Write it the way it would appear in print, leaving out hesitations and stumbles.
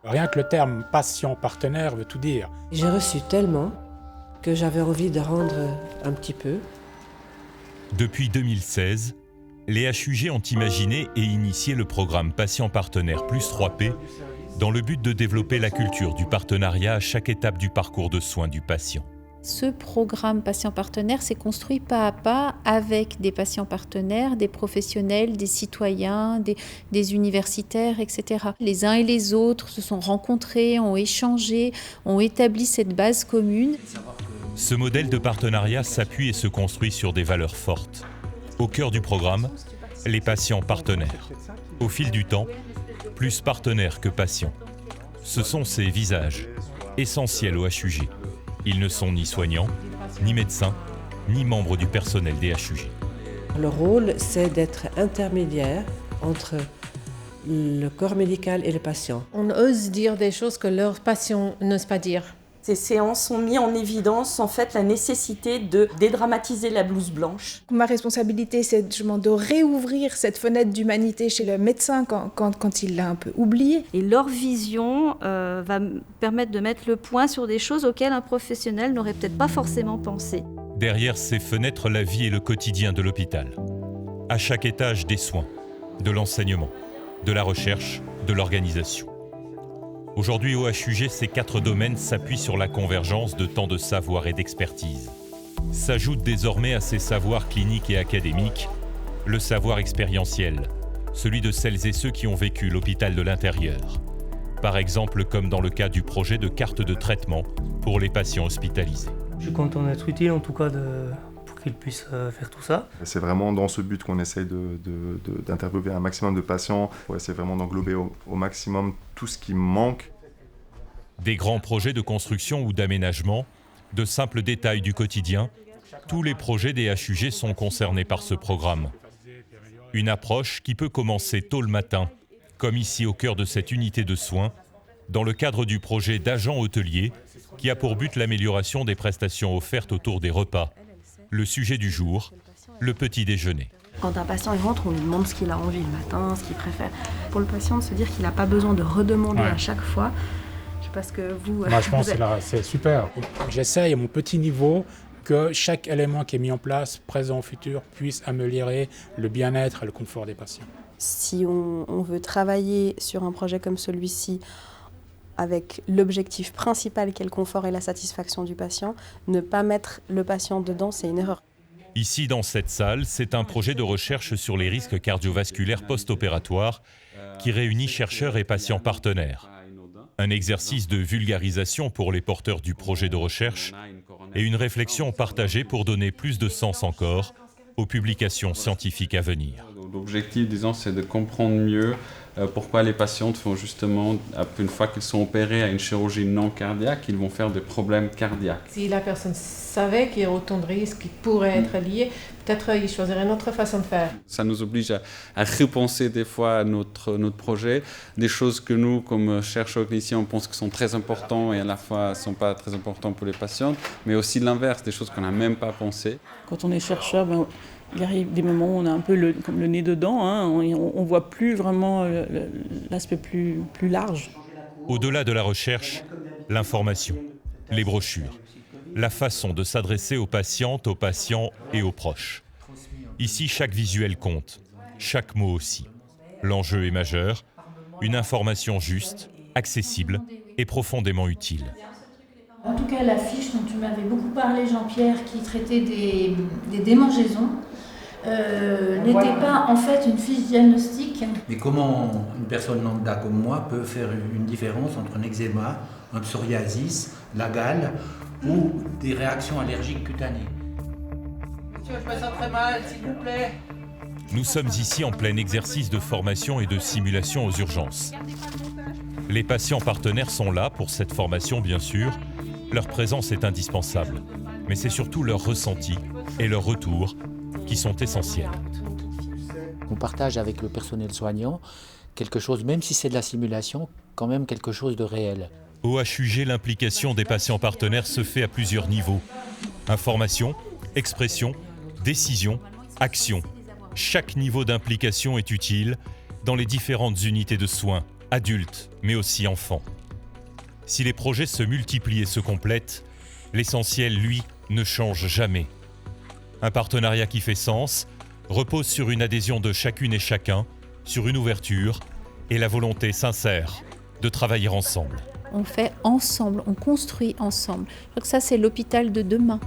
Rien que le terme patient partenaire veut tout dire. J'ai reçu tellement que j'avais envie de rendre un petit peu. Depuis 2016, les HUG ont imaginé et initié le programme Patient Partenaire plus 3P dans le but de développer la culture du partenariat à chaque étape du parcours de soins du patient. Ce programme patient partenaire s'est construit pas à pas avec des patients partenaires, des professionnels, des citoyens, des universitaires, etc. Les uns et les autres se sont rencontrés, ont échangé, ont établi cette base commune. Ce modèle de partenariat s'appuie et se construit sur des valeurs fortes. Au cœur du programme, les patients partenaires. Au fil du temps, plus partenaires que patients. Ce sont ces visages, essentiels au HUG. Ils ne sont ni soignants, ni médecins, ni membres du personnel des HUG. Le rôle, c'est d'être intermédiaire entre le corps médical et le patient. On ose dire des choses que leurs patients n'osent pas dire. Ces séances ont mis en évidence en fait la nécessité de dédramatiser la blouse blanche. Ma responsabilité, c'est justement de réouvrir cette fenêtre d'humanité chez le médecin quand il l'a un peu oubliée. Et leur vision va permettre de mettre le point sur des choses auxquelles un professionnel n'aurait peut-être pas forcément pensé. Derrière ces fenêtres, la vie et le quotidien de l'hôpital. À chaque étage des soins, de l'enseignement, de la recherche, de l'organisation. Aujourd'hui, au HUG, ces 4 domaines s'appuient sur la convergence de tant de savoirs et d'expertise. S'ajoute désormais à ces savoirs cliniques et académiques, le savoir expérientiel, celui de celles et ceux qui ont vécu l'hôpital de l'intérieur. Par exemple, comme dans le cas du projet de carte de traitement pour les patients hospitalisés. Je suis content d'être utile, en tout cas, pour qu'ils puissent faire tout ça. C'est vraiment dans ce but qu'on essaye d'interviewer un maximum de patients, pour essayer vraiment d'englober au maximum tout ce qui manque. Des grands projets de construction ou d'aménagement, de simples détails du quotidien, tous les projets des HUG sont concernés par ce programme. Une approche qui peut commencer tôt le matin, comme ici au cœur de cette unité de soins, dans le cadre du projet d'agent hôtelier, qui a pour but l'amélioration des prestations offertes autour des repas. Le sujet du jour, le petit déjeuner. Quand un patient il rentre, on lui demande ce qu'il a envie le matin, ce qu'il préfère. Pour le patient, de se dire qu'il n'a pas besoin de redemander à chaque fois. Je sais pas ce que vous... Moi, je pense que c'est super. J'essaye à mon petit niveau que chaque élément qui est mis en place, présent ou futur, puisse améliorer le bien-être et le confort des patients. Si on veut travailler sur un projet comme celui-ci, avec l'objectif principal qui est le confort et la satisfaction du patient, ne pas mettre le patient dedans, c'est une erreur. Ici, dans cette salle, c'est un projet de recherche sur les risques cardiovasculaires post-opératoires qui réunit chercheurs et patients partenaires. Un exercice de vulgarisation pour les porteurs du projet de recherche et une réflexion partagée pour donner plus de sens encore aux publications scientifiques à venir. L'objectif, disons, c'est de comprendre mieux pourquoi les patients font justement, une fois qu'ils sont opérés à une chirurgie non cardiaque, ils vont faire des problèmes cardiaques. Si la personne savait qu'il y a autant de risques qui pourraient être liés, peut-être il choisirait une autre façon de faire. Ça nous oblige à repenser des fois à notre projet, des choses que nous, comme chercheurs cliniciens, on pense que sont très importantes et à la fois ne sont pas très importantes pour les patients, mais aussi l'inverse, des choses qu'on n'a même pas pensées. Quand on est chercheur, il arrive des moments où on a un peu comme le nez dedans, hein, on ne voit plus vraiment l'aspect plus large. Au-delà de la recherche, l'information, les brochures, la façon de s'adresser aux patientes, aux patients et aux proches. Ici, chaque visuel compte, chaque mot aussi. L'enjeu est majeur, une information juste, accessible et profondément utile. En tout cas, la fiche dont tu m'avais beaucoup parlé, Jean-Pierre, qui traitait des démangeaisons, n'était pas en fait une fiche diagnostique. Mais comment une personne lambda comme moi peut faire une différence entre un eczéma, un psoriasis, la gale ou des réactions allergiques cutanées? Monsieur, je me sens très mal, s'il vous plaît. Nous sommes ici en plein exercice de formation et de simulation aux urgences. Les patients partenaires sont là pour cette formation, bien sûr. Leur présence est indispensable, mais c'est surtout leur ressenti et leur retour qui sont essentiels. On partage avec le personnel soignant quelque chose, même si c'est de la simulation, quand même quelque chose de réel. Au HUG, l'implication des patients partenaires se fait à plusieurs niveaux. Information, expression, décision, action. Chaque niveau d'implication est utile dans les différentes unités de soins adultes, mais aussi enfants. Si les projets se multiplient et se complètent, l'essentiel, lui, ne change jamais. Un partenariat qui fait sens repose sur une adhésion de chacune et chacun, sur une ouverture et la volonté sincère de travailler ensemble. On fait ensemble, on construit ensemble. Je crois que ça, c'est l'hôpital de demain.